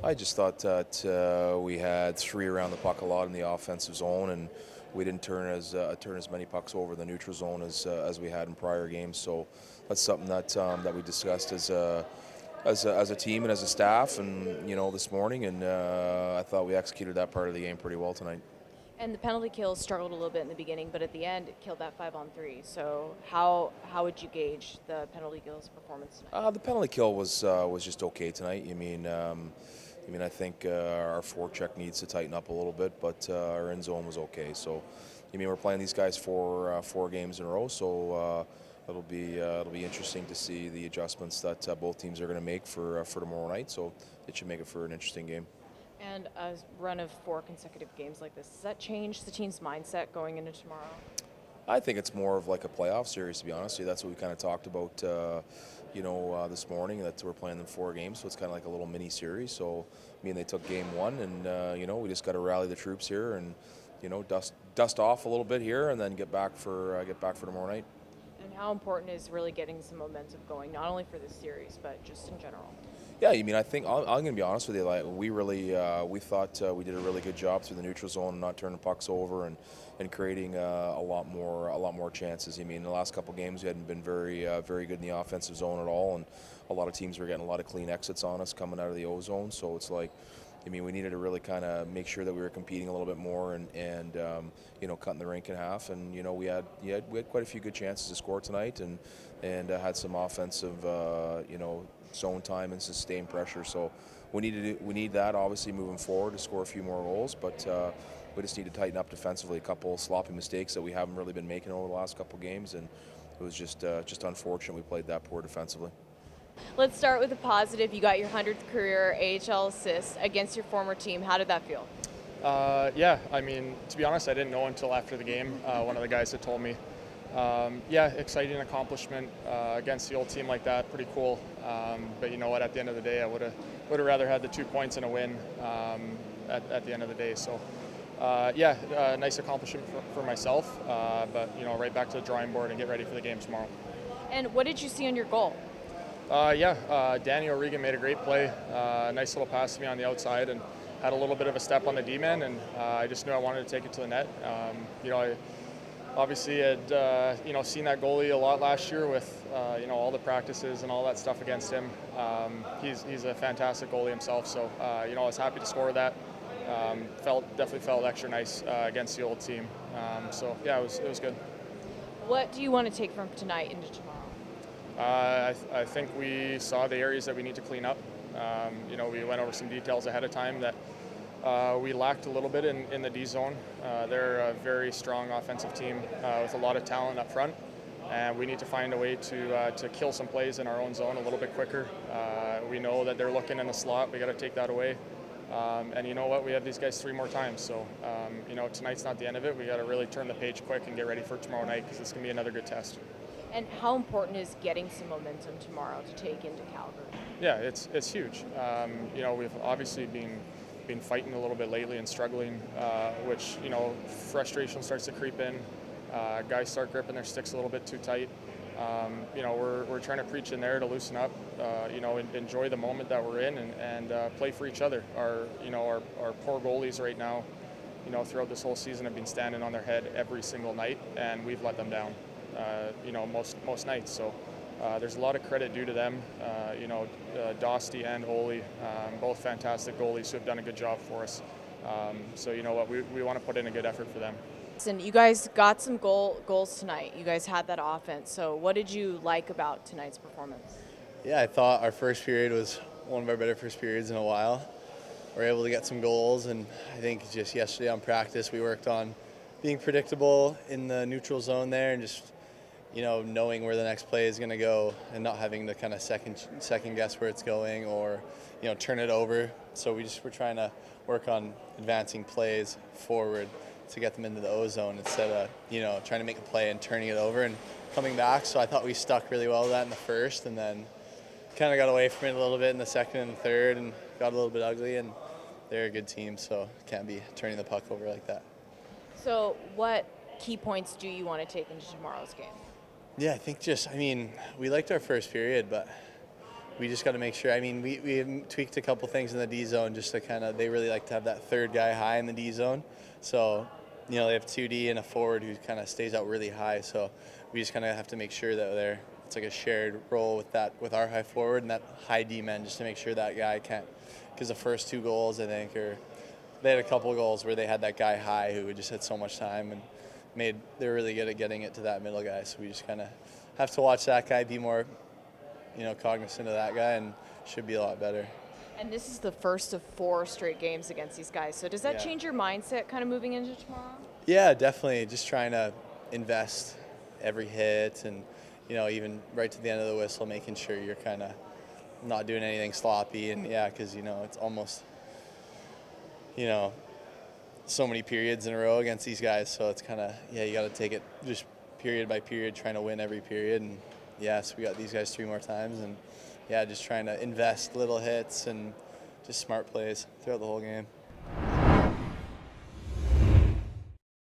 I just thought that we had three around the puck a lot in the offensive zone, and we didn't turn as many pucks over the neutral zone as we had in prior games. So that's something that we discussed as a team and as a staff, and this morning, and I thought we executed that part of the game pretty well tonight. And the penalty kills struggled a little bit in the beginning, but at the end, it killed that 5-on-3. So how would you gauge the penalty kills performance tonight? The penalty kill was just okay tonight. I think our forecheck needs to tighten up a little bit, but our end zone was okay. So, we're playing these guys for 4 games in a row, so it'll be interesting to see the adjustments that both teams are going to make for tomorrow night. So it should make it for an interesting game. And a run of 4 consecutive games like this, does that change the team's mindset going into tomorrow? I think it's more of like a playoff series, to be honest with you. That's what we kind of talked about, this morning, that we're playing them 4 games, so it's kind of like a little mini series. So, they took game 1, and, we just got to rally the troops here and, dust off a little bit here and then get back for tomorrow night. And how important is really getting some momentum going, not only for this series, but just in general? Yeah, I think I'm going to be honest with you. Like, we thought we did a really good job through the neutral zone and not turning pucks over and creating a lot more chances. In the last couple games we hadn't been very good in the offensive zone at all, and a lot of teams were getting a lot of clean exits on us coming out of the O zone. So it's like, we needed to really kind of make sure that we were competing a little bit more and cutting the rink in half. And we had quite a few good chances to score tonight, and had some offensive zone time and sustained pressure. So we need that obviously moving forward to score a few more goals, but we just need to tighten up defensively. A couple of sloppy mistakes that we haven't really been making over the last couple of games, and it was just unfortunate we played that poor defensively. Let's start with the positive. You got your 100th career AHL assist against your former team. How did that feel? To be honest, I didn't know until after the game. One of the guys had told me. Exciting accomplishment against the old team like that. Pretty cool. But you know what? At the end of the day, I would have rather had the 2 points and a win at the end of the day. So, nice accomplishment for myself. But right back to the drawing board and get ready for the game tomorrow. And what did you see on your goal? Danny O'Regan made a great play. Nice little pass to me on the outside, and had a little bit of a step on the D-man, and I just knew I wanted to take it to the net. I obviously had seen that goalie a lot last year with all the practices and all that stuff against him. He's a fantastic goalie himself, so I was happy to score that. Definitely felt extra nice against the old team. It was good. What do you want to take from tonight into tomorrow? I think we saw the areas that we need to clean up. We went over some details ahead of time that we lacked a little bit in the D zone. They're a very strong offensive team with a lot of talent up front, and we need to find a way to kill some plays in our own zone a little bit quicker. We know that they're looking in the slot. We got to take that away. And you know what? We have these guys 3 more times. So, tonight's not the end of it. We got to really turn the page quick and get ready for tomorrow night, because it's going to be another good test. And how important is getting some momentum tomorrow to take into Calgary? Yeah, it's huge. We've obviously been fighting a little bit lately and struggling, which frustration starts to creep in. Guys start gripping their sticks a little bit too tight. We're trying to preach in there to loosen up. Enjoy the moment that we're in and play for each other. Our poor goalies right now, throughout this whole season have been standing on their head every single night, and we've let them down. Most nights. So there's a lot of credit due to them. Dosty and Oli, both fantastic goalies who have done a good job for us. We want to put in a good effort for them. Listen, you guys got some goals tonight. You guys had that offense. So what did you like about tonight's performance? Yeah, I thought our first period was one of our better first periods in a while. We were able to get some goals, and I think just yesterday on practice we worked on being predictable in the neutral zone there, and just knowing where the next play is going to go and not having to kind of second guess where it's going or, turn it over. So we're trying to work on advancing plays forward to get them into the O zone instead of, trying to make a play and turning it over and coming back. So I thought we stuck really well with that in the first, and then kind of got away from it a little bit in the second and third and got a little bit ugly, and they're a good team, so can't be turning the puck over like that. So what key points do you want to take into tomorrow's game? Yeah, I think we liked our first period, but we just got to make sure. I mean, we tweaked a couple things in the D zone just to kind of, they really like to have that third guy high in the D zone. So, they have 2D and a forward who kind of stays out really high. So we just kind of have to make sure that it's like a shared role with our high forward and that high D man, just to make sure that guy can't, because the first 2 goals, I think, they had a couple of goals where they had that guy high who just had so much time and they're really good at getting it to that middle guy. So we just kind of have to watch that guy, be more, cognizant of that guy, and should be a lot better. And this is the first of 4 straight games against these guys. So does that change your mindset kind of moving into tomorrow? Yeah, definitely. Just trying to invest every hit and, even right to the end of the whistle, making sure you're kind of not doing anything sloppy. And because, it's almost, so many periods in a row against these guys. So it's kind of, you got to take it just period by period, trying to win every period. And so we got these guys 3 more times. And just trying to invest little hits and just smart plays throughout the whole game.